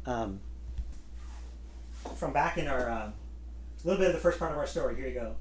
from back in our a little bit of the first part of our story. Here you go.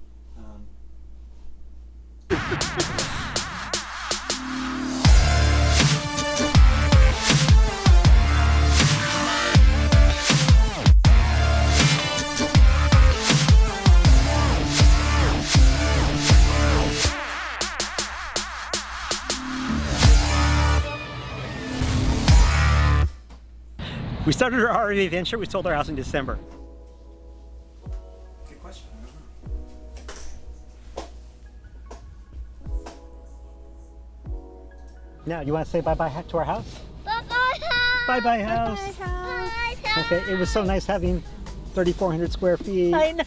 We started our RV adventure. We sold our house in December. Good question. Now, you want to say bye-bye to our house? Bye-bye house! Bye-bye house! Bye-bye house! Okay, it was so nice having 3,400 square feet. I know.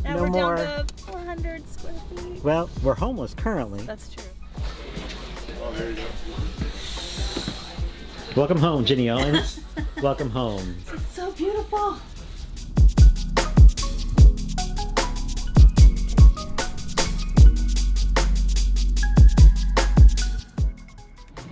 Now No we're more. down to 400 square feet. Well, we're homeless currently. That's true. Oh, there you go. Welcome home, Jenny Owens. Welcome home. It's so beautiful.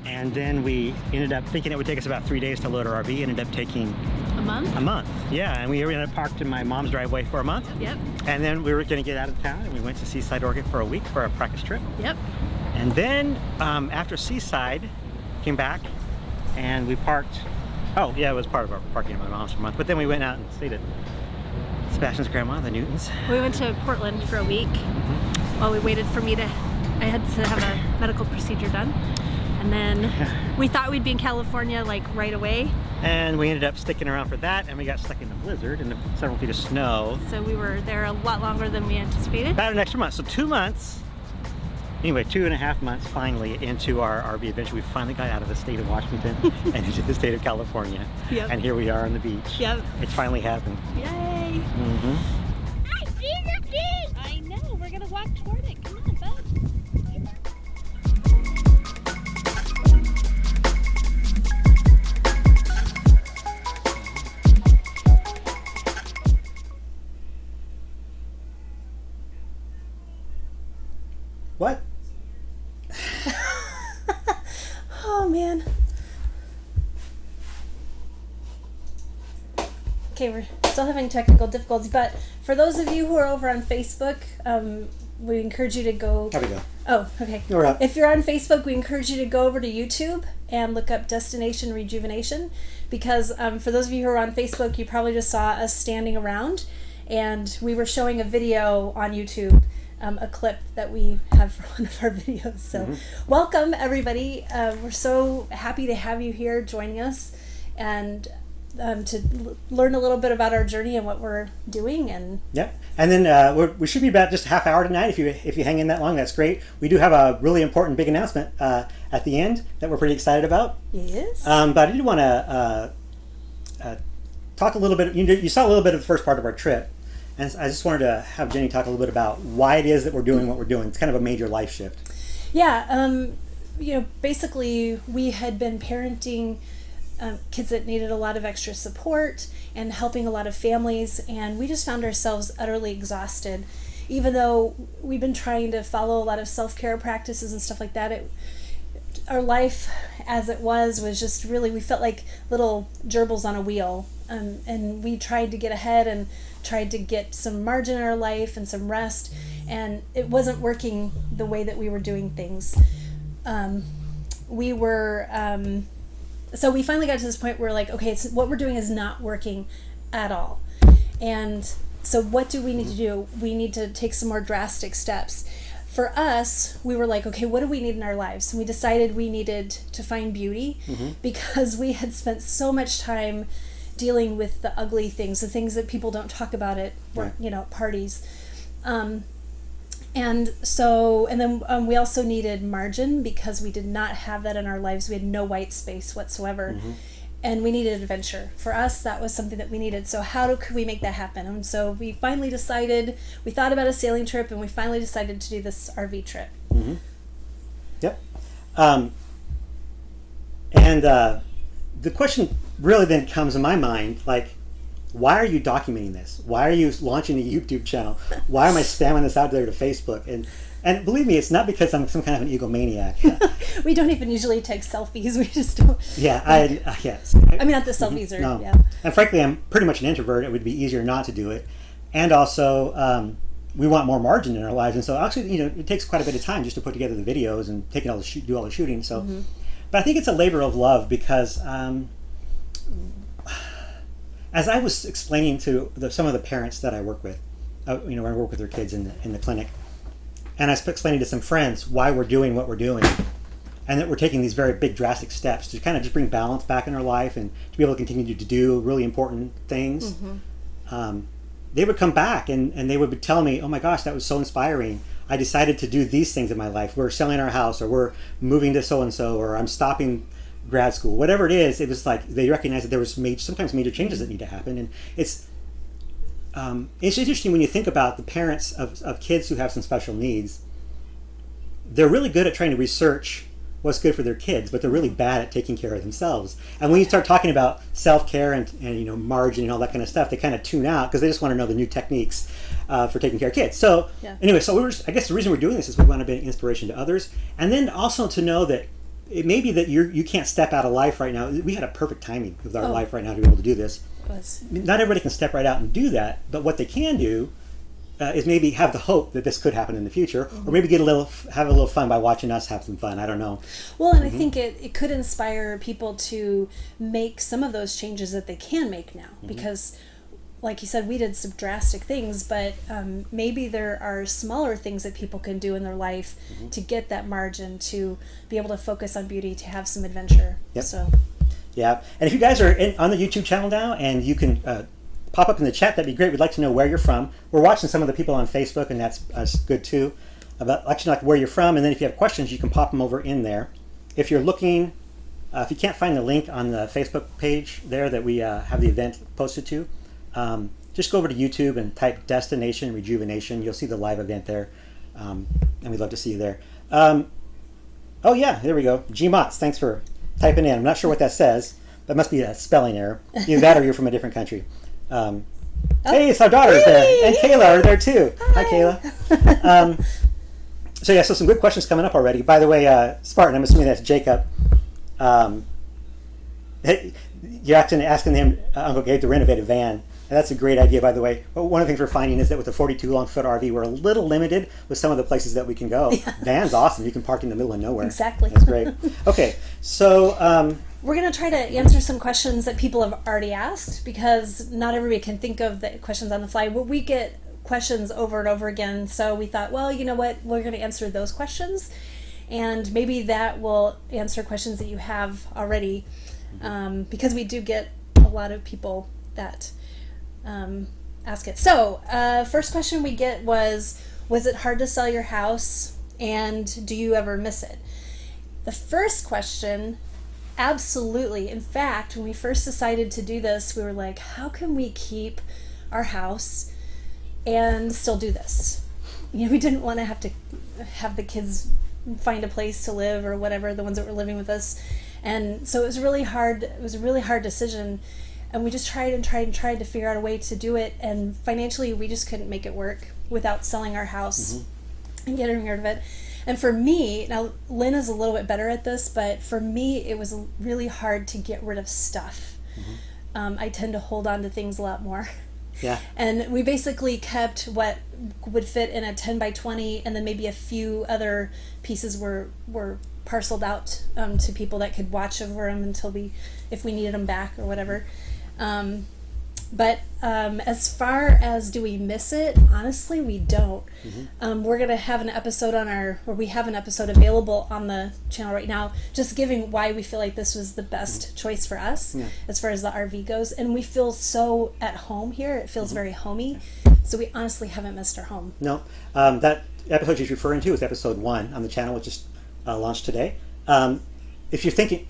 And then we ended up thinking it would take us about 3 days to load our RV. Ended up taking A month? a month. Yeah, and we ended up parked in my mom's driveway for a month. Yep. And then we were going to get out of town, and we went to Seaside, Oregon for a week for a practice trip. Yep. And then after Seaside, came back and we parked. Oh yeah, it was part of our parking at my mom's for a month. But then we went out and stayed at Sebastian's grandma, the Newtons. We went to Portland for a week while we waited for me to, I had to have a medical procedure done. And then we thought we'd be in California like right away. And we ended up sticking around for that, and we got stuck in the blizzard and several feet of snow. So we were there a lot longer than we anticipated. About an extra month, so 2 months. Anyway, 2.5 months finally into our RV adventure. We finally got out of the state of Washington and into the state of California. Yep. And here we are on the beach. Yep. It finally happened. Yay! Mm-hmm. I see the beach! I know, we're gonna walk toward it. Come on, bud. What? Oh man. Okay, we're still having technical difficulties, but for those of you who are over on Facebook, we encourage you to go. There we go. Oh, okay. We're up. If you're on Facebook, we encourage you to go over to YouTube and look up Destination Rejuvenation, because for those of you who are on Facebook, you probably just saw us standing around, and we were showing a video on YouTube. A clip that we have for one of our videos. So welcome everybody. We're so happy to have you here joining us and to learn a little bit about our journey and what we're doing. And Yep. And then we should be about just a half hour tonight. If you hang in that long, that's great. We do have a really important big announcement at the end that we're pretty excited about. yes. But I did want to talk a little bit. You saw a little bit of the first part of our trip. And I just wanted to have Jenny talk a little bit about why it is that we're doing what we're doing. It's kind of a major life shift. Yeah, basically we had been parenting kids that needed a lot of extra support and helping a lot of families, and we just found ourselves utterly exhausted. Even though we've been trying to follow a lot of self-care practices and stuff like that, our life as it was just really, we felt like little gerbils on a wheel, and we tried to get ahead and tried to get some margin in our life and some rest, and it wasn't working the way that we were doing things. So we finally got to this point where, like, okay, what we're doing is not working at all. And so what do we need to do? We need to take some more drastic steps. For us, we were like, okay, what do we need in our lives? And we decided we needed to find beauty because we had spent so much time dealing with the ugly things, the things that people don't talk about at parties. And then we also needed margin because we did not have that in our lives. We had no white space whatsoever. And we needed adventure. For us, that was something that we needed. So could we make that happen? And so we finally decided, we thought about a sailing trip, and we finally decided to do this RV trip. Yep. And the question really then comes in my mind, like, why are you documenting this? Why are you launching a YouTube channel? Why am I spamming this out there to Facebook? And believe me, it's not because I'm some kind of an egomaniac. We don't even usually take selfies. We just don't. Yeah, yes. I mean, not the selfies are. No. Yeah. And frankly, I'm pretty much an introvert. It would be easier not to do it. And also, we want more margin in our lives. And so actually, it takes quite a bit of time just to put together the videos and do all the shooting. So, but I think it's a labor of love because as I was explaining to some of the parents that I work with, when I work with their kids in the clinic, and I was explaining to some friends why we're doing what we're doing, and that we're taking these very big drastic steps to kind of just bring balance back in our life and to be able to continue to do really important things. They would come back and they would tell me, oh my gosh, that was so inspiring. I decided to do these things in my life. We're selling our house, or we're moving to so-and-so, or I'm stopping grad school. Whatever it is, it was like they recognized that there was sometimes major changes that need to happen. And it's interesting when you think about the parents of kids who have some special needs. They're really good at trying to research what's good for their kids, but they're really bad at taking care of themselves. And when you start talking about self-care and margin and all that kind of stuff, they kind of tune out because they just want to know the new techniques for taking care of kids. So anyway, I guess the reason we're doing this is we want to be an inspiration to others, and then also to know that it may be that you can't step out of life right now. We had a perfect timing with our life right now to be able to do this. Not everybody can step right out and do that, but what they can do is maybe have the hope that this could happen in the future, or maybe have a little fun by watching us have some fun. I don't know. Well, and I think it could inspire people to make some of those changes that they can make now, because like you said, we did some drastic things, but maybe there are smaller things that people can do in their life to get that margin, to be able to focus on beauty, to have some adventure. Yep. So yeah, and if you guys are on the YouTube channel now, and you can pop up in the chat, that'd be great. We'd like to know where you're from. We're watching some of the people on Facebook, and that's good too. But like to know where you're from, and then if you have questions, you can pop them over in there. If you're looking, if you can't find the link on the Facebook page there that we have the event posted to, just go over to YouTube and type Destination Rejuvenation. You'll see the live event there, and we'd love to see you there. Oh yeah, there we go. Gmots, thanks for typing in. I'm not sure what that says. That must be a spelling error. Either that or you're from a different country. Hey, it's our daughters there, and Kayla are there too. Hi Kayla. So some good questions coming up already. By the way, Spartan, I'm assuming that's Jacob. You're asking him, Uncle Gabe, to renovate a van. And that's a great idea, by the way. But one of the things we're finding is that with the 42 long foot RV, we're a little limited with some of the places that we can go. Yeah. Van's awesome. You can park in the middle of nowhere. Exactly. That's great. Okay, so we're going to try to answer some questions that people have already asked, because not everybody can think of the questions on the fly. But we get questions over and over again, so we thought, well, you know what, we're going to answer those questions, and maybe that will answer questions that you have already, because we do get a lot of people that ask it. So first question we get was it hard to sell your house, and do you ever miss it? The first question, absolutely. In fact, when we first decided to do this, we were like, how can we keep our house and still do this? We didn't want to have the kids find a place to live or whatever, the ones that were living with us. And so it was really hard. It was a really hard decision. And we just tried to figure out a way to do it. And financially, we just couldn't make it work without selling our house and getting rid of it. And for me, now Lynn is a little bit better at this, but for me, it was really hard to get rid of stuff. I tend to hold on to things a lot more. Yeah. And we basically kept what would fit in a 10 by 20, and then maybe a few other pieces were parceled out to people that could watch over them until if we needed them back or whatever. But as far as do we miss it, honestly, we don't. We're going to have an episode we have an episode available on the channel right now, just giving why we feel like this was the best choice for us as far as the RV goes. And we feel so at home here. It feels very homey. So we honestly haven't missed our home. No. That episode she's referring to is episode 1 on the channel, which just launched today. If you're thinking,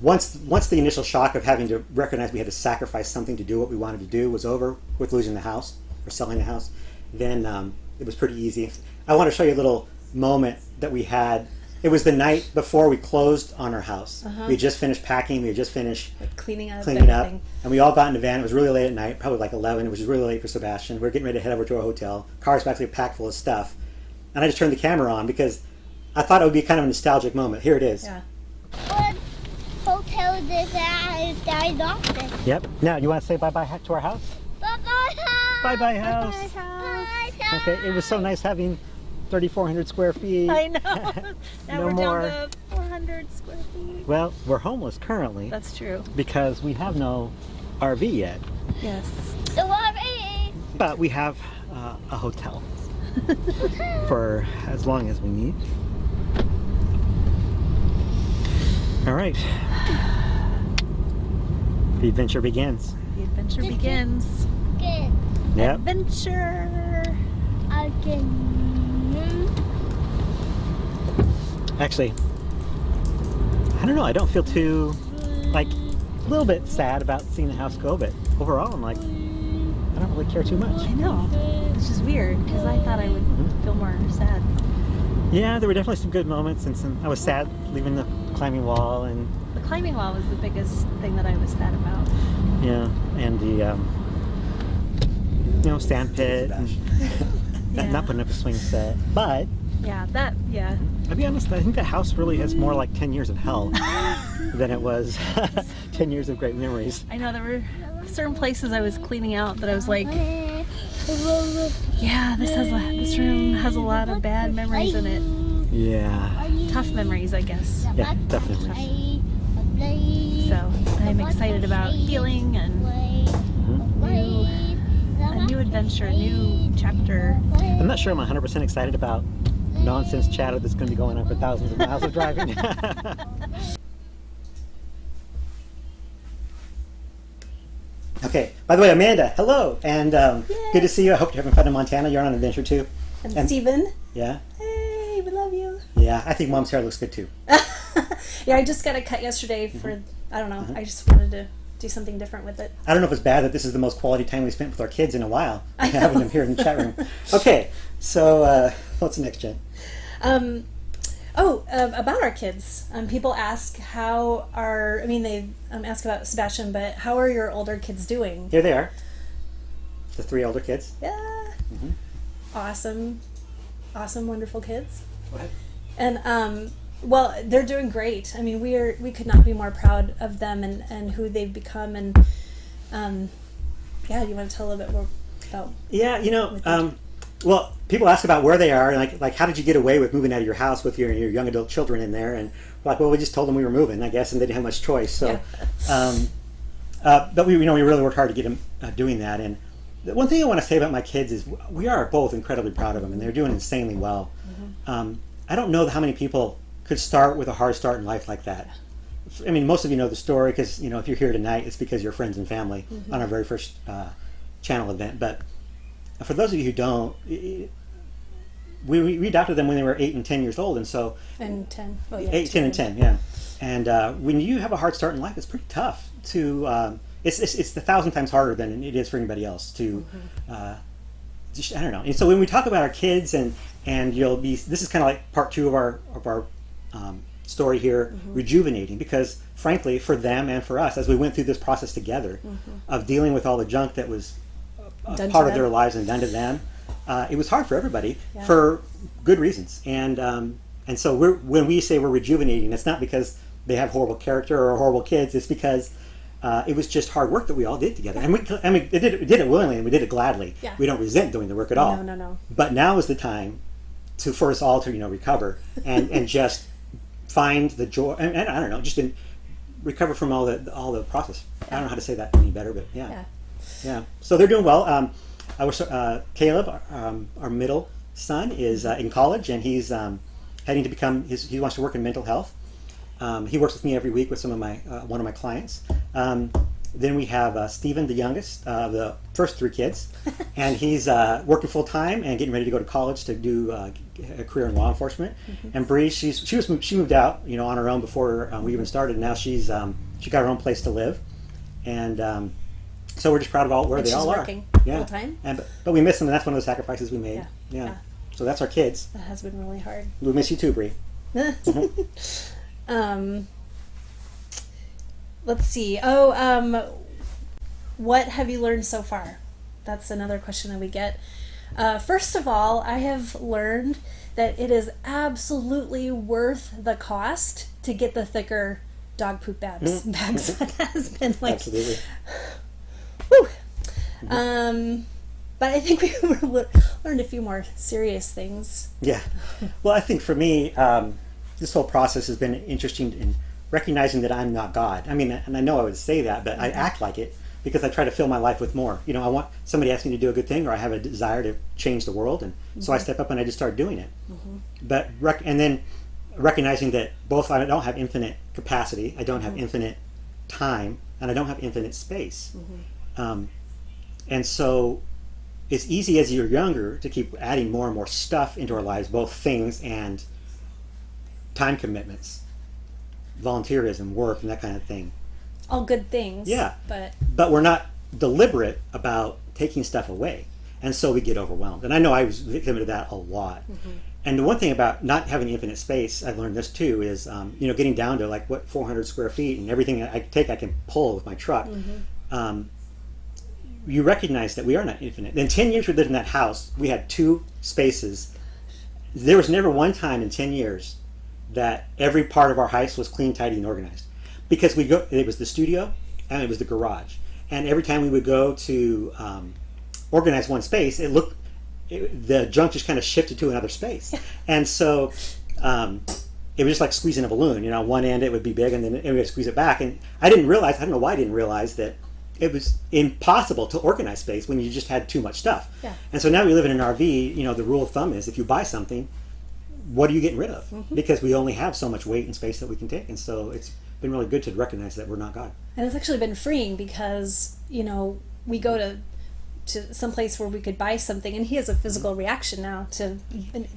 once the initial shock of having to recognize we had to sacrifice something to do what we wanted to do was over with losing the house or selling the house, then it was pretty easy. I want to show you a little moment that we had It was the night before we closed on our house. Uh-huh. We had just finished packing. We had just finished Like cleaning up cleaning up, everything. and we all got in the van. It was really late at night, probably like 11. It was really late for Sebastian. We were getting ready to head over to our hotel. Car's actually packed full of stuff, and I just turned the camera on because I thought it would be kind of a nostalgic moment. Here it is. Yeah. What hotel did I adopted? Yep. Now, you want to say bye-bye to our house? Bye-bye house. Bye-bye house. Bye house. Okay, it was so nice having 3,400 square feet. I know. Now No we're more. down to 400 square feet. Well, we're homeless currently That's true. because we have no RV yet, Yes. So what is but we have a hotel for as long as we need. All right. The adventure begins. The adventure begins. good? Yep. Adventure. I can. Actually, I don't know. I don't feel too, like, a little bit sad about seeing the house go, but overall, I'm like, I don't really care too much. I know. Which is weird because I thought I would feel more sad. Yeah, there were definitely some good moments, and I was sad leaving the climbing wall, and The climbing wall was the biggest thing that I was sad about. yeah, and the sand pit, and Yeah. not putting up a swing set. But Yeah, I'll be honest, I think the house really has more like 10 years of hell than it was 10 years of great memories. I know there were certain places I was cleaning out that I was like, yeah, this room has a lot of bad memories in it. Yeah, Tough memories, I guess. yeah, definitely. So I'm excited about healing and a new adventure, a new chapter. I'm not sure I'm 100% excited about nonsense chatter that's going to be going on for thousands of miles of driving. Okay, by the way, Amanda, hello, and good to see you. I hope you're having fun in Montana. You're on an adventure too. And Steven, Yeah? hey, we love you. Yeah, I think Mom's hair looks good too. Yeah, I just got a cut yesterday for, I don't know, I just wanted to do something different with it. I don't know if it's bad that this is the most quality time we spent with our kids in a while, having them here in the chat room. Okay, so what's the next, Jen? About our kids. People ask they ask about Sebastian, but how are your older kids doing? Here they are, the 3 older kids. Yeah. Awesome, wonderful kids. Go ahead. And well, they're doing great. I mean, we could not be more proud of them and who they've become. And you want to tell a little bit more about? Yeah, well, people ask about where they are, and like how did you get away with moving out of your house with your young adult children in there? And we're like, well, we just told them we were moving, I guess, and they didn't have much choice. So, but we really worked hard to get them doing that. And the one thing I want to say about my kids is we are both incredibly proud of them, and they're doing insanely well. I don't know how many people could start with a hard start in life like that. I mean, most of you know the story because if you're here tonight, it's because you're friends and family on our very first channel event. But for those of you who don't, we adopted them when they were 8 and 10 years old, and so 10. Oh, yeah, 8, 10, and 10, yeah. And when you have a hard start in life, it's pretty tough to. It's 1,000 times harder than it is for anybody else to. I don't know. And so when we talk about our kids, and this is kind of like part 2 of our story here, rejuvenating, because frankly, for them and for us, as we went through this process together of dealing with all the junk that was part of their lives and done to them, it was hard for everybody for good reasons. And so when we say we're rejuvenating, it's not because they have horrible character or horrible kids. It's because it was just hard work that we all did together, and we did it willingly, and we did it gladly. Yeah. We don't resent doing the work at all. No. But now is the time for us all to recover and just find the joy, and I don't know, just recover from all the process. I don't know how to say that any better, but yeah. So they're doing well. Caleb, our middle son, is in college, and he's heading to become he wants to work in mental health. He works with me every week with some of my one of my clients. Then we have Stephen, the youngest, the first 3 kids, and he's working full time and getting ready to go to college to do a career in law enforcement. And Bree, she moved out, on her own before we even started. Now she got her own place to live, and so we're just proud of where they all are. Working full time. But we miss them, and that's one of the sacrifices we made. Yeah. So that's our kids. That has been really hard. We miss you too, Bree. Let's see. What have you learned so far? That's another question that we get. First of all, I have learned that it is absolutely worth the cost to get the thicker dog poop bags. That has been like, Absolutely. whew. But I think we learned a few more serious things. Yeah. Well, I think for me, this whole process has been interesting in recognizing that I'm not God. I mean, and I know I would say that, but I act like it because I try to fill my life with more. You know, I want somebody asking me to do a good thing, or I have a desire to change the world, and so I step up and I just start doing it. But and then recognizing that both I don't have infinite capacity, I don't have infinite time, and I don't have infinite space. And so it's easy as you're younger to keep adding more and more stuff into our lives, both things and time commitments, volunteerism, work, and that kind of thing. All good things. Yeah. But we're not deliberate about taking stuff away. And so we get overwhelmed. And I know I was victim to that a lot. And the one thing about not having infinite space, I've learned this too, is getting down to like 400 square feet and everything I can pull with my truck. You recognize that we are not infinite. In 10 years we lived in that house, we had 2 spaces. There was never one time in 10 years that every part of our house was clean, tidy, and organized. Because it was the studio and it was the garage. And every time we would go to organize one space, the junk just kind of shifted to another space. And so it was just like squeezing a balloon. You know, one end it would be big and then we would squeeze it back. And I don't know why I didn't realize that it was impossible to organize space when you just had too much stuff. Yeah. And so now we live in an RV, the rule of thumb is if you buy something, what are you getting rid of? Because we only have so much weight and space that we can take. And so it's been really good to recognize that we're not God. And it's actually been freeing because, we go to some place where we could buy something, and he has a physical reaction now to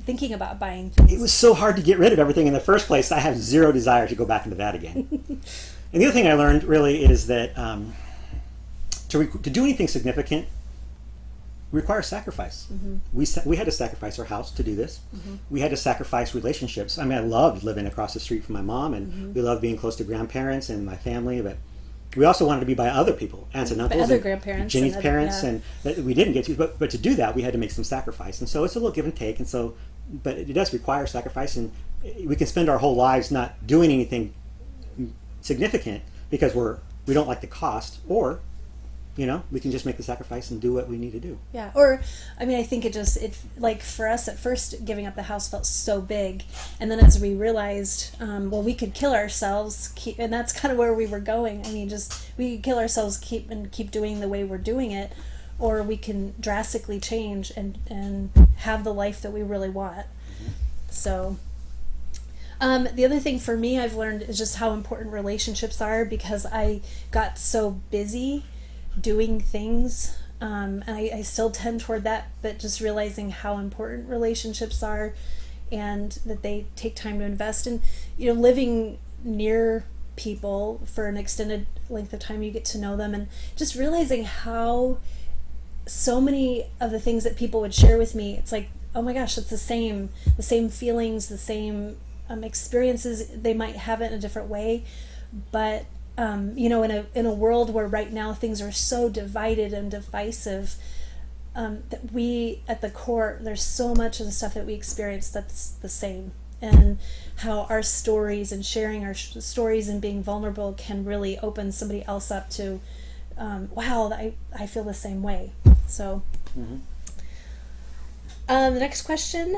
thinking about buying things. It was so hard to get rid of everything in the first place. I have zero desire to go back into that again. And the other thing I learned really is that to do anything significant requires sacrifice. We had to sacrifice our house to do this. We had to sacrifice relationships. I mean, I loved living across the street from my mom, and we loved being close to grandparents and my family, but we also wanted to be by other people, aunts and uncles, other grandparents, Jenny's and parents, yeah. and that we didn't get to. But to do that, we had to make some sacrifice, and so it's a little give and take. And so, but it does require sacrifice, and we can spend our whole lives not doing anything significant because we don't like the cost, or we can just make the sacrifice and do what we need to do. Yeah, or I mean, I think it like for us at first, giving up the house felt so big, and then as we realized, we could kill ourselves, and that's kind of where we were going. I mean, we could kill ourselves, keep doing the way we're doing it, or we can drastically change and have the life that we really want. So. The other thing for me I've learned is just how important relationships are, because I got so busy doing things, and I still tend toward that, but just realizing how important relationships are and that they take time to invest in. Living near people for an extended length of time, you get to know them, and just realizing how so many of the things that people would share with me, it's like, oh my gosh, it's the same feelings, the same experiences. They might have it in a different way, but in a world where right now things are so divided and divisive, that we, at the core, there's so much of the stuff that we experience that's the same, and how our stories and sharing our stories and being vulnerable can really open somebody else up to, wow, I feel the same way. So, the next question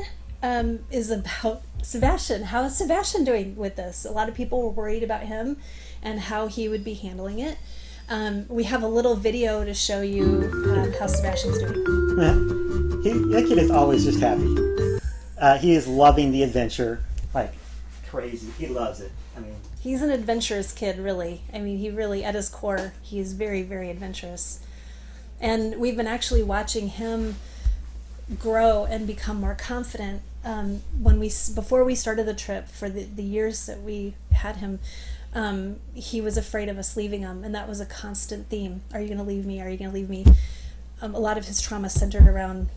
is about Sebastian. How is Sebastian doing with this? A lot of people were worried about him and how he would be handling it. We have a little video to show you how Sebastian's doing. That kid is always just happy. He is loving the adventure like crazy. He loves it. I mean, he's an adventurous kid, really. I mean, he really, at his core, he is very, very adventurous. And we've been actually watching him grow and become more confident. Before we started the trip, for the years that we had him, he was afraid of us leaving him, and that was a constant theme. Are you going to leave me? Are you going to leave me? A lot of his trauma centered around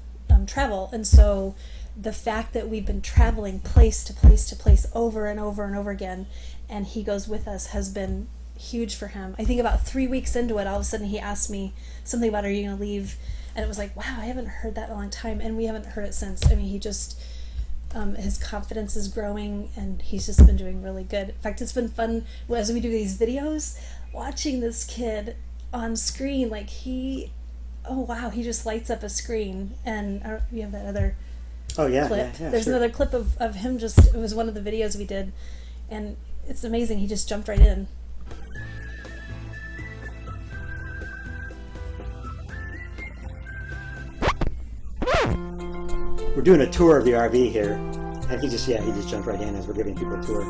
travel. And so the fact that we've been traveling place to place to place over and over and over again, and he goes with us, has been huge for him. I think about 3 weeks into it, all of a sudden he asked me something about, are you going to leave? And it was like, wow, I haven't heard that in a long time. And we haven't heard it since. I mean, he just, his confidence is growing, and he's just been doing really good. In fact, it's been fun as we do these videos, watching this kid on screen. Like oh wow, he just lights up a screen. And we have that other clip. There's sure. another clip of him it was one of the videos we did. And it's amazing. He just jumped right in. We're doing a tour of the RV here, and he just jumped right in as we're giving people a tour.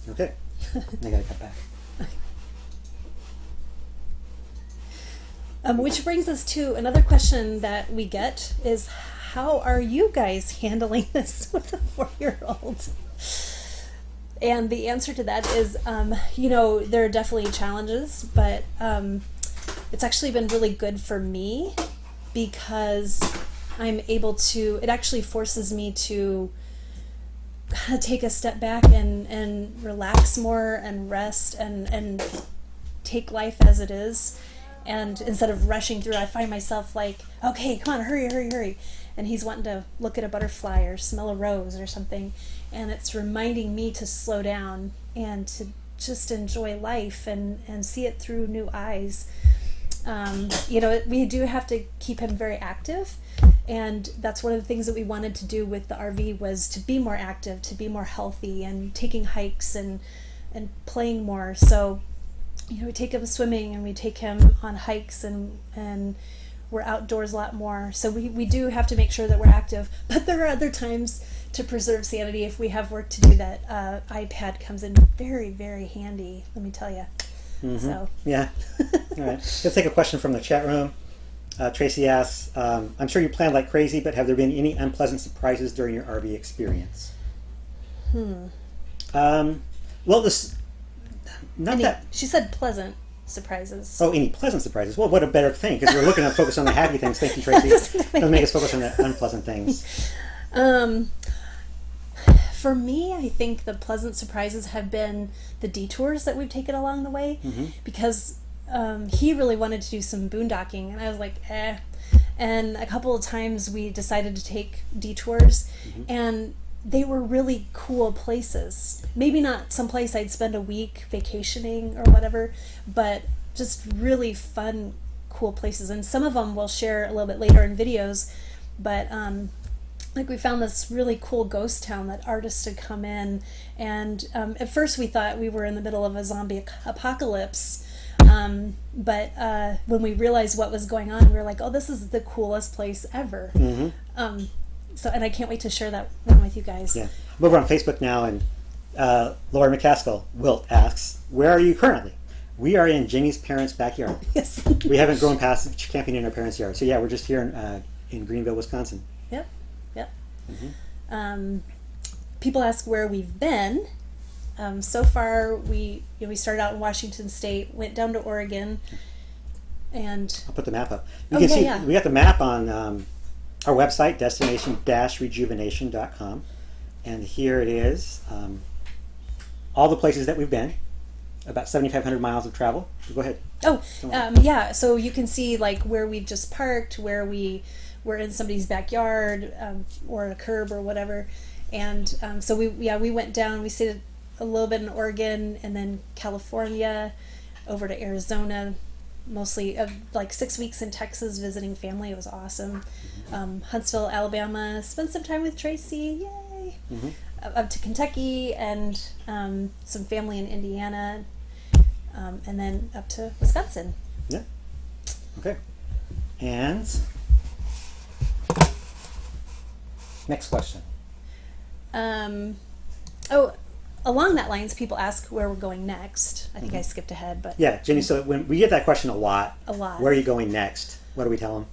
Okay, I gotta cut back. Which brings us to another question that we get is, how are you guys handling this with a 4-year-old? And the answer to that is, there are definitely challenges, but it's actually been really good for me, because I'm able to, it actually forces me to kind of take a step back and relax more and rest and take life as it is. And instead of rushing through, I find myself like, okay, come on, hurry. And he's wanting to look at a butterfly or smell a rose or something. And it's reminding me to slow down and to just enjoy life and see it through new eyes. We do have to keep him very active. And that's one of the things that we wanted to do with the RV, was to be more active, to be more healthy, and taking hikes and playing more. So, we take him swimming, and we take him on hikes, and we're outdoors a lot more. So we do have to make sure that we're active. But there are other times, to preserve sanity, if we have work to do, that iPad comes in very, very handy, let me tell you. Mm-hmm. So yeah. All right. Let's take a question from the chat room. Tracy asks, I'm sure you planned like crazy, but have there been any unpleasant surprises during your RV experience? She said pleasant surprises. Oh, any pleasant surprises? Well, what a better thing, because we're looking to focus on the happy things. Thank you, Tracy. Doesn't make us focus on the unpleasant things. For me, I think the pleasant surprises have been the detours that we've taken along the way, because he really wanted to do some boondocking, and I was like, eh. And a couple of times we decided to take detours, and they were really cool places. Maybe not someplace I'd spend a week vacationing or whatever, but just really fun, cool places. And some of them we'll share a little bit later in videos, but like we found this really cool ghost town that artists had come in, and at first we thought we were in the middle of a zombie apocalypse, but when we realized what was going on, we were like, oh, this is the coolest place ever. So, and I can't wait to share that one with you guys. Yeah, I'm over on Facebook now, and Laura McCaskill, Wilt, asks, where are you currently? We are in Jamie's parents' backyard. Yes. We haven't grown past camping in our parents' yard. So yeah, we're just here in Greenville, Wisconsin. Yep. People ask where we've been. So far, we started out in Washington State, went down to Oregon, and I'll put the map up. You can see we got the map on our website, destination-rejuvenation.com, and here it is. All the places that we've been, about 7,500 miles of travel. Go ahead. So you can see like where we've just parked, where we were in somebody's backyard, or a curb or whatever. And so we went down, we stayed a little bit in Oregon, and then California, over to Arizona, mostly like 6 weeks in Texas visiting family. It was awesome. Huntsville, Alabama, spent some time with Tracy, yay. Up to Kentucky, and some family in Indiana, and then up to Wisconsin. Yeah. Okay. And next question. Along that lines, people ask where we're going next. I think I skipped ahead, but yeah, Jenny. So when we get that question a lot, where are you going next? What do we tell them?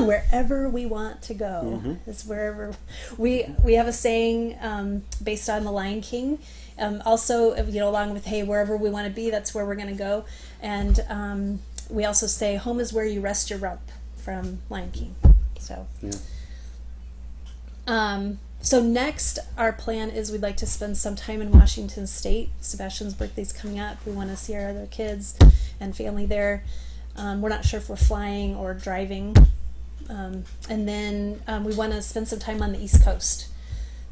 wherever we want to go is wherever we have a saying based on the Lion King. Also, along with, hey, wherever we want to be, that's where we're going to go. And we also say, home is where you rest your rump, from Lion King. So, so next, our plan is we'd like to spend some time in Washington State. Sebastian's birthday's coming up. We want to see our other kids and family there. We're not sure if we're flying or driving. And then we want to spend some time on the East Coast.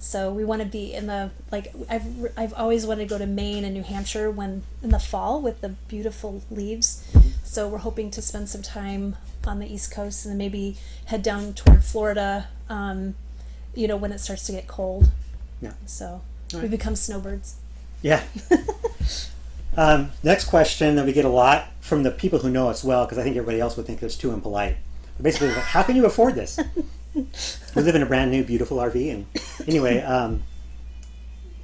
So we want to be in the, I've always wanted to go to Maine and New Hampshire when in the fall with the beautiful leaves. So we're hoping to spend some time on the East Coast and then maybe head down toward Florida, when it starts to get cold. Yeah. So right. we become snowbirds. Yeah. Next question that we get a lot from the people who know us well, because I think everybody else would think it's too impolite. But basically, how can you afford this? We live in a brand new, beautiful RV, and anyway,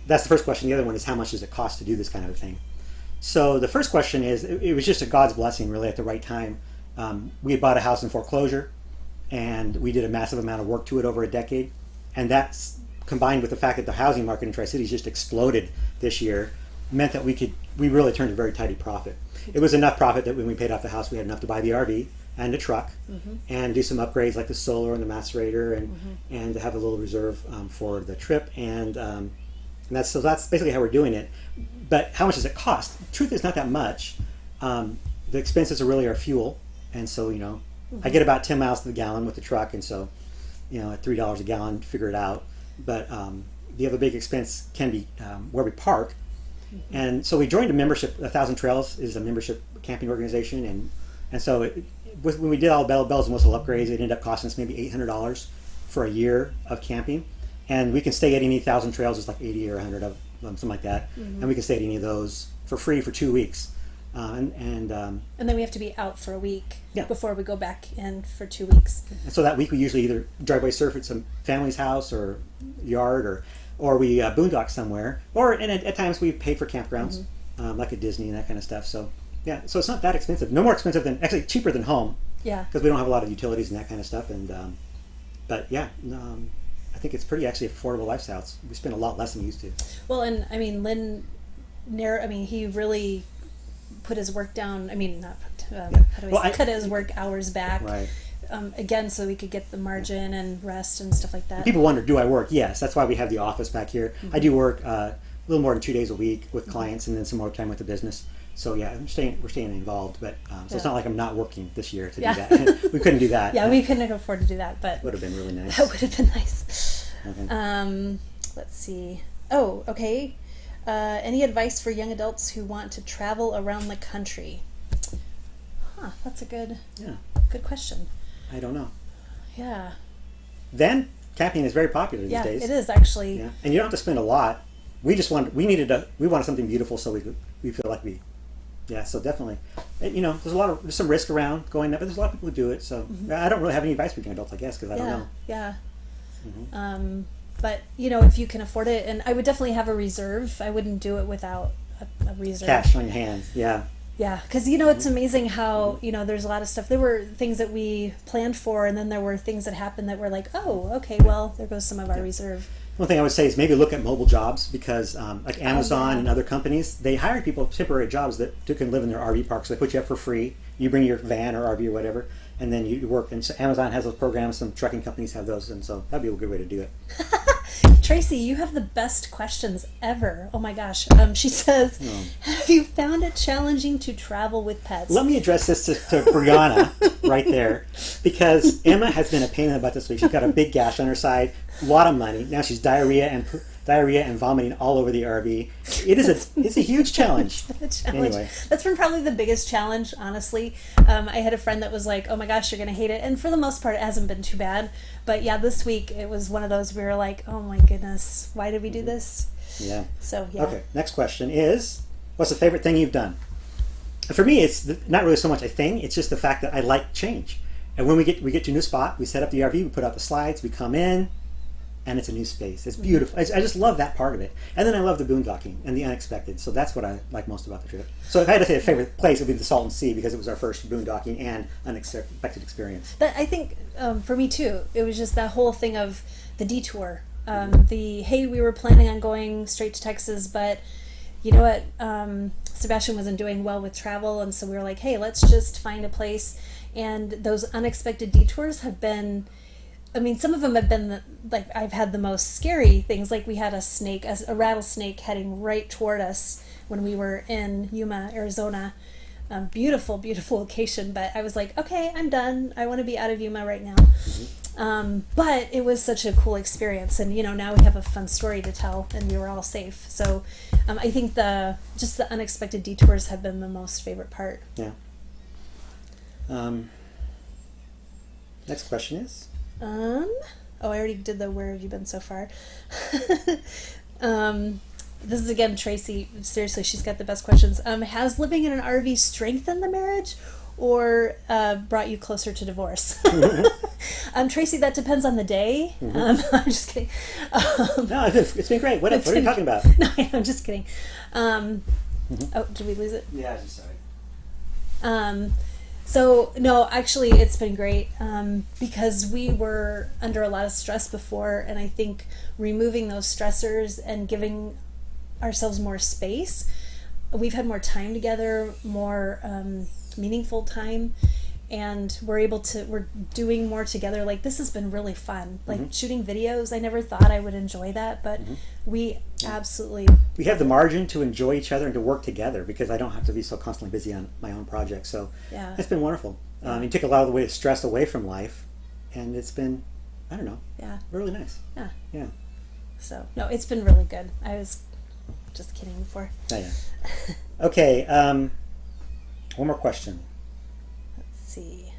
that's the first question. The other one is, how much does it cost to do this kind of a thing? So the first question is, it was just a God's blessing, really, at the right time. We had bought a house in foreclosure, and we did a massive amount of work to it over a decade, and that's combined with the fact that the housing market in Tri-Cities just exploded this year, meant that we really turned a very tidy profit. It was enough profit that when we paid off the house, we had enough to buy the RV and a truck, and do some upgrades like the solar and the macerator, and to have a little reserve for the trip, and that's basically how we're doing it. But how much does it cost? The truth is, not that much. The expenses are really our fuel, and so I get about 10 miles to the gallon with the truck, and so at $3 a gallon, figure it out. But the other big expense can be where we park. And so we joined a membership. 1,000 Trails is a membership camping organization, and so when we did all the bells and whistle upgrades, it ended up costing us maybe $800 for a year of camping. And we can stay at any 1,000 Trails, it's like 80 or 100 of them, something like that. And we can stay at any of those for free for 2 weeks. And then we have to be out for a week Yeah. before we go back in for 2 weeks. And so that week we usually either driveway surf at some family's house or yard, or we boondock somewhere, and at times we've paid for campgrounds, like at Disney and that kind of stuff. So yeah, so it's not that expensive. No more expensive than, actually cheaper than home. Yeah. Because we don't have a lot of utilities and that kind of stuff. And but yeah, I think it's pretty actually affordable lifestyles. We spend a lot less than we used to. Well, and I mean, he really put his work down. I mean, not cut his work hours back. Right. Again, so we could get the margin and rest and stuff like that. People wonder, do I work? Yes, that's why we have the office back here. I do work a little more than 2 days a week with clients, and then some more time with the business. So yeah, we're staying involved, but so it's not like I'm not working this year to do that. We couldn't do that. Yeah, we couldn't afford to do that, but would have been really nice. That would have been nice. Okay. Let's see. Oh, okay. Any advice for young adults who want to travel around the country? That's a good question. I don't know. Yeah. Then camping is very popular these days. Yeah, it is actually. Yeah, and you don't have to spend a lot. We wanted something beautiful, so we feel like so definitely, there's some risk around going there, but there's a lot of people who do it. So I don't really have any advice for young adults, I guess, because I don't know. Yeah. But if you can afford it, and I would definitely have a reserve. I wouldn't do it without a reserve. Cash on your hands. Yeah. Yeah, because it's amazing how there's a lot of stuff. There were things that we planned for, and then there were things that happened that were like, oh, okay, well, there goes some of our reserve. One thing I would say is maybe look at mobile jobs, because like Amazon and other companies, they hire people temporary jobs that can live in their RV parks. So they put you up for free. You bring your van or RV or whatever, and then you work. And so Amazon has those programs. Some trucking companies have those, and so that'd be a good way to do it. Tracy, you have the best questions ever. Oh my gosh. She says, have you found it challenging to travel with pets? Let me address this to Brianna right there, because Emma has been a pain in the butt this week. She's got a big gash on her side, a lot of money. Now she's diarrhea and vomiting all over the RV. It's a huge challenge. Anyway, that's been probably the biggest challenge, honestly. I had a friend that was like, oh my gosh, you're going to hate it. And for the most part, it hasn't been too bad. But yeah, this week it was one of those we were like, oh my goodness, why did we do this? Yeah. So, yeah. Okay, next question is, what's the favorite thing you've done? For me, it's not really so much a thing. It's just the fact that I like change. And when we get to a new spot, we set up the RV, we put out the slides, we come in, and it's a new space. It's beautiful. I just love that part of it. And then I love the boondocking and the unexpected. So that's what I like most about the trip. So if I had to say a favorite place, it would be the Salton Sea because it was our first boondocking and unexpected experience. But I think for me too, it was just that whole thing of the detour. Hey, we were planning on going straight to Texas, but you know what? Sebastian wasn't doing well with travel, and so we were like, hey, let's just find a place. And those unexpected detours have been, I mean, some of them have been like, I've had the most scary things. Like we had a rattlesnake heading right toward us when we were in Yuma, Arizona. Beautiful, beautiful location. But I was like, okay, I'm done. I want to be out of Yuma right now. But it was such a cool experience. And, now we have a fun story to tell and we were all safe. So I think the unexpected detours have been the most favorite part. Yeah. Next question is? I already did the where have you been so far. This is again Tracy. Seriously, she's got the best questions. Has living in an RV strengthened the marriage or brought you closer to divorce? Tracy, that depends on the day. I'm just kidding. No, it's been great. What are you talking about? No, I'm just kidding. Oh, did we lose it? Yeah, I'm just sorry. So, no, actually, it's been great because we were under a lot of stress before, and I think removing those stressors and giving ourselves more space, we've had more time together, more meaningful time, and we're doing more together. Like, this has been really fun. Like, shooting videos, I never thought I would enjoy that, but we absolutely... We have the margin to enjoy each other and to work together because I don't have to be so constantly busy on my own projects. So yeah. It's been wonderful. You took a lot of the stress away from life, and it's been, I don't know, really nice. Yeah. Yeah. So, no, it's been really good. I was just kidding before. Oh, yeah. Okay, one more question. Let's see.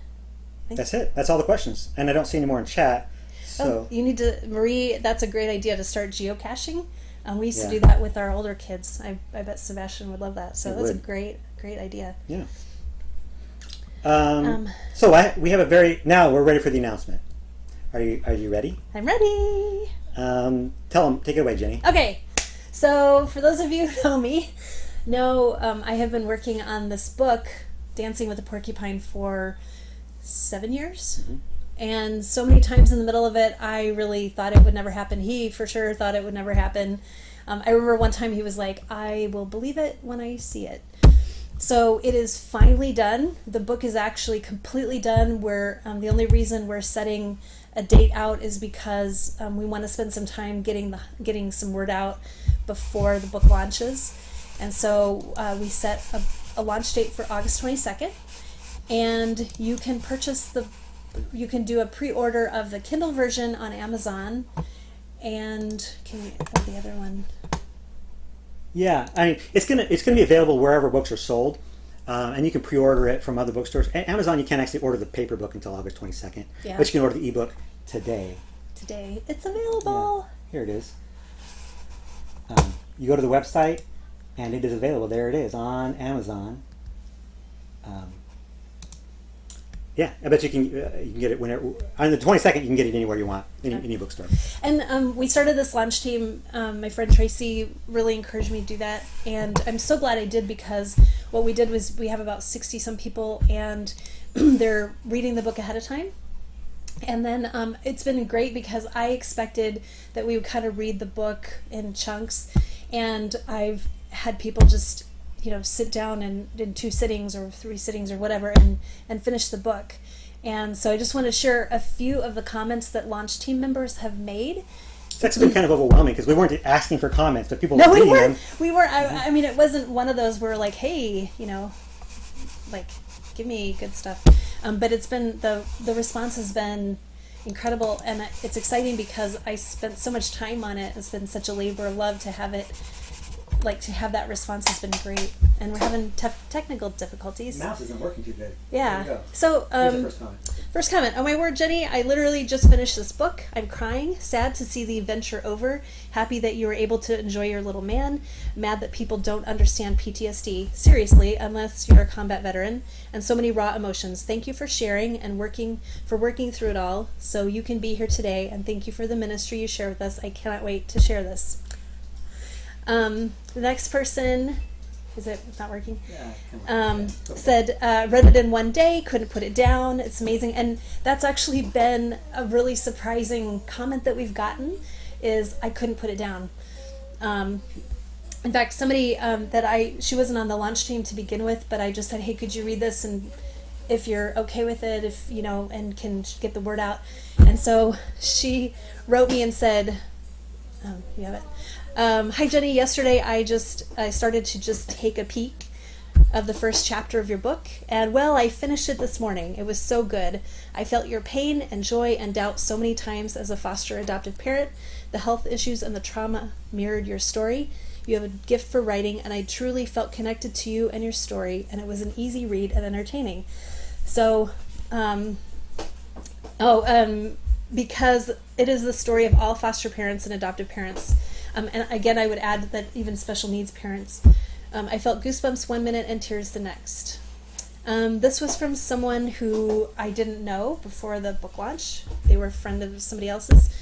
That's it. That's all the questions. And I don't see any more in chat. So you need to, Marie, that's a great idea to start geocaching. We used to do that with our older kids. I bet Sebastian would love that. So that's a great idea. Yeah. So we have now we're ready for the announcement. Are you ready? I'm ready. Tell them, take it away, Jenny. Okay. So for those of you who know me, I have been working on this book, Dancing with a Porcupine, for 7 years. And so many times in the middle of it, I really thought it would never happen. He for sure thought it would never happen. I remember one time he was like, I will believe it when I see it. So it is finally done. The book is actually completely done. The only reason we're setting a date out is because we want to spend some time getting some word out before the book launches. And so we set a launch date for August 22nd. And you can you can do a pre-order of the Kindle version on Amazon. And can you have the other one? Yeah, I mean it's gonna be available wherever books are sold, and you can pre-order it from other bookstores. Amazon, you can't actually order the paper book until August 22nd, but you can order the ebook today. Today, it's available. Yeah, here it is. You go to the website, and it is available. There it is on Amazon. Yeah, I bet you can get it whenever. On the 22nd, you can get it anywhere you want, any bookstore. And we started this launch team. My friend Tracy really encouraged me to do that, and I'm so glad I did because what we did was we have about 60-some people, and they're reading the book ahead of time. And then it's been great because I expected that we would kind of read the book in chunks, and I've had people just sit down in 2 sittings or 3 sittings or whatever and finish the book. And so I just want to share a few of the comments that launch team members have made. It's actually been kind of overwhelming because we weren't asking for comments, but people were reading reading them. We were. I mean, it wasn't one of those where like, hey, like, give me good stuff. But it's been the response has been incredible, and it's exciting because I spent so much time on it. It's been such a labor of love to have it. Like, to have that response has been great, and we're having technical difficulties. Mouse isn't working too good. Yeah. There you go. So Here's the first comment. First comment, oh my word, Jenny, I literally just finished this book. I'm crying, sad to see the adventure over, happy that you were able to enjoy your little man, mad that people don't understand PTSD, seriously, unless you're a combat veteran, and so many raw emotions. Thank you for sharing and working through it all so you can be here today, and thank you for the ministry you share with us. I cannot wait to share this. The next person, is it not working? Said, read it in one day, couldn't put it down. It's amazing. And that's actually been a really surprising comment that we've gotten, is I couldn't put it down. In fact, somebody she wasn't on the launch team to begin with, but I just said, hey, could you read this? And if you're okay with it, if, and can get the word out. And so she wrote me and said, you have it. Hi Jenny, yesterday I started to just take a peek of the first chapter of your book, and well, I finished it this morning. It was so good. I felt your pain and joy and doubt so many times as a foster adoptive parent. The health issues and the trauma mirrored your story. You have a gift for writing, and I truly felt connected to you and your story, and it was an easy read and entertaining. So, because it is the story of all foster parents and adoptive parents. And again, I would add that even special needs parents. I felt goosebumps one minute and tears the next. This was from someone who I didn't know before the book launch. They were a friend of somebody else's.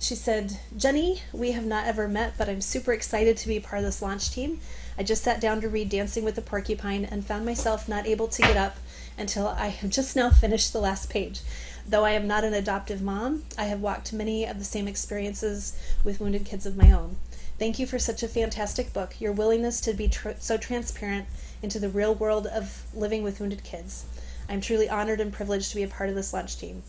She said, Jenny, we have not ever met, but I'm super excited to be part of this launch team. I just sat down to read Dancing with the Porcupine and found myself not able to get up until I have just now finished the last page. Though I am not an adoptive mom, I have walked many of the same experiences with wounded kids of my own. Thank you for such a fantastic book, your willingness to be so transparent into the real world of living with wounded kids. I'm truly honored and privileged to be a part of this launch team.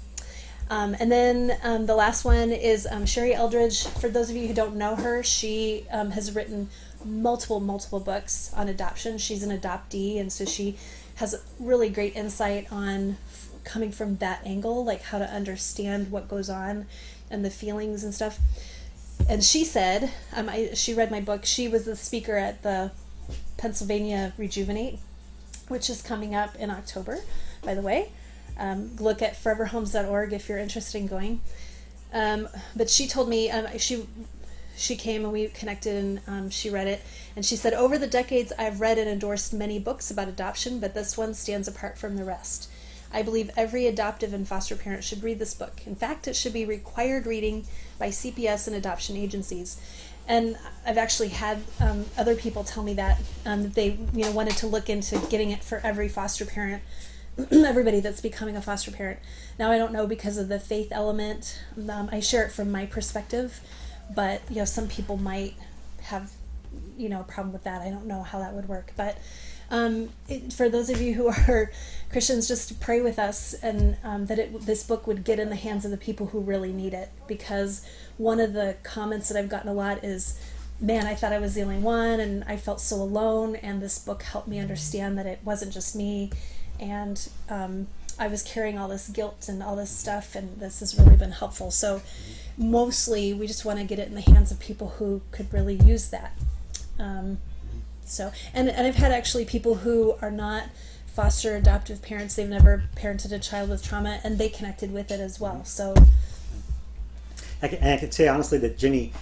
And then the last one is Sherry Eldridge. For those of you who don't know her, she has written multiple books on adoption. She's an adoptee, and so she has really great insight on coming from that angle, like how to understand what goes on and the feelings and stuff. And she said, she read my book. She was the speaker at the Pennsylvania Rejuvenate, which is coming up in October, by the way. Look at foreverhomes.org if you're interested in going. But she told me, she came and we connected, and she read it, and she said, over the decades I've read and endorsed many books about adoption, but this one stands apart from the rest. I believe every adoptive and foster parent should read this book. In fact, it should be required reading by CPS and adoption agencies. And I've actually had other people tell me that they wanted to look into getting it for every foster parent, everybody that's becoming a foster parent. Now, I don't know, because of the faith element. I share it from my perspective, but some people might have a problem with that. I don't know how that would work, but for those of you who are Christians, just pray with us, and that this book would get in the hands of the people who really need it. Because one of the comments that I've gotten a lot is, man, I thought I was the only one, and I felt so alone, and this book helped me understand that it wasn't just me, and I was carrying all this guilt and all this stuff, and this has really been helpful. So mostly we just want to get it in the hands of people who could really use that. And I've had actually people who are not foster adoptive parents, they've never parented a child with trauma, and they connected with it as well. So I can say honestly that Jenny,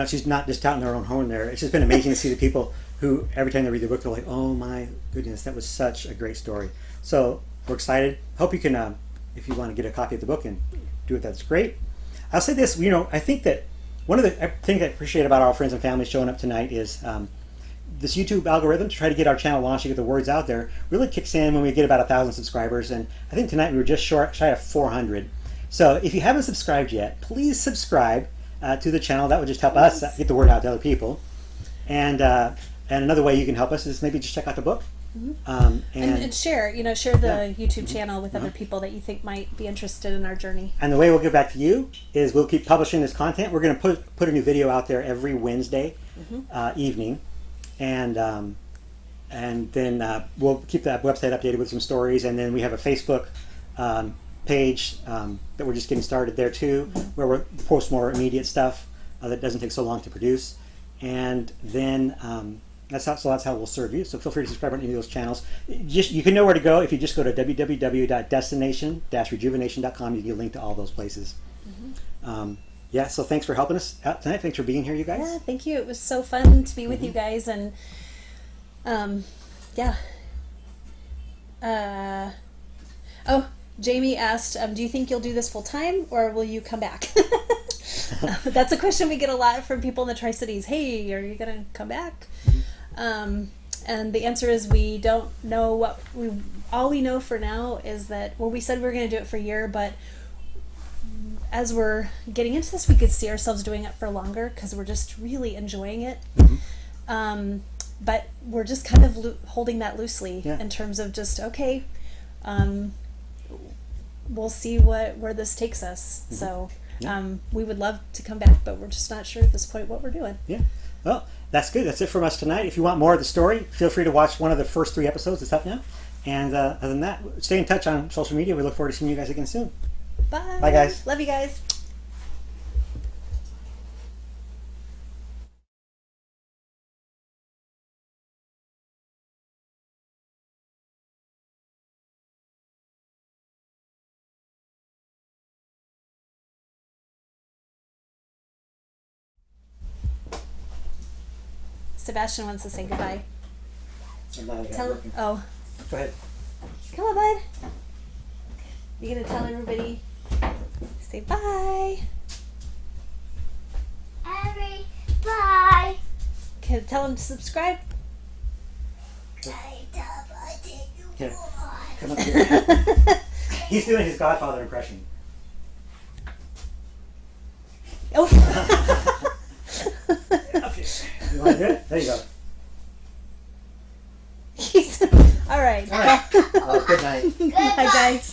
she's not just out in her own home there. It's just been amazing to see the people who every time they read the book, they're like, oh my goodness, that was such a great story. So we're excited. Hope you can, if you want to get a copy of the book and do it, that's great. I'll say this, I think that one of the things I appreciate about our friends and family showing up tonight is this YouTube algorithm to try to get our channel launched, to get the words out there, really kicks in when we get about 1,000 subscribers. And I think tonight we were just shy of 400. So if you haven't subscribed yet, please subscribe to the channel. That would just help us get the word out to other people. And another way you can help us is maybe just check out the book. Mm-hmm. And share the YouTube channel with other people that you think might be interested in our journey. And the way we'll give back to you is we'll keep publishing this content. We're going to put a new video out there every Wednesday evening. And then we'll keep that website updated with some stories, and then we have a Facebook page that we're just getting started there too, where we'll post more immediate stuff that doesn't take so long to produce. And then That's how we'll serve you. So feel free to subscribe on any of those channels. You can know where to go if you just go to www.destination-rejuvenation.com. You get a link to all those places. So thanks for helping us out tonight. Thanks for being here, you guys. Yeah, thank you. It was so fun to be with you guys, and Jamie asked, do you think you'll do this full time, or will you come back? That's a question we get a lot from people in the Tri-Cities. Hey, are you going to come back? And the answer is we don't know all we know for now is that, we said we were going to do it for a year, but as we're getting into this, we could see ourselves doing it for longer because we're just really enjoying it. But we're just kind of holding that loosely in terms of just, okay, we'll see where this takes us. So we would love to come back, but we're just not sure at this point what we're doing. Yeah. Well, that's good. That's it from us tonight. If you want more of the story, feel free to watch one of the first 3 episodes. It's up now. And other than that, stay in touch on social media. We look forward to seeing you guys again soon. Bye. Bye, guys. Love you guys. Sebastian wants to say goodbye. Go ahead. Come on, bud. You gonna tell everybody? Say bye. Bye. Can tell them to subscribe. Here, come up here. He's doing his Godfather impression. Oh. Okay. You want to do it? There you go. All right. All right. Good night. Bye, guys.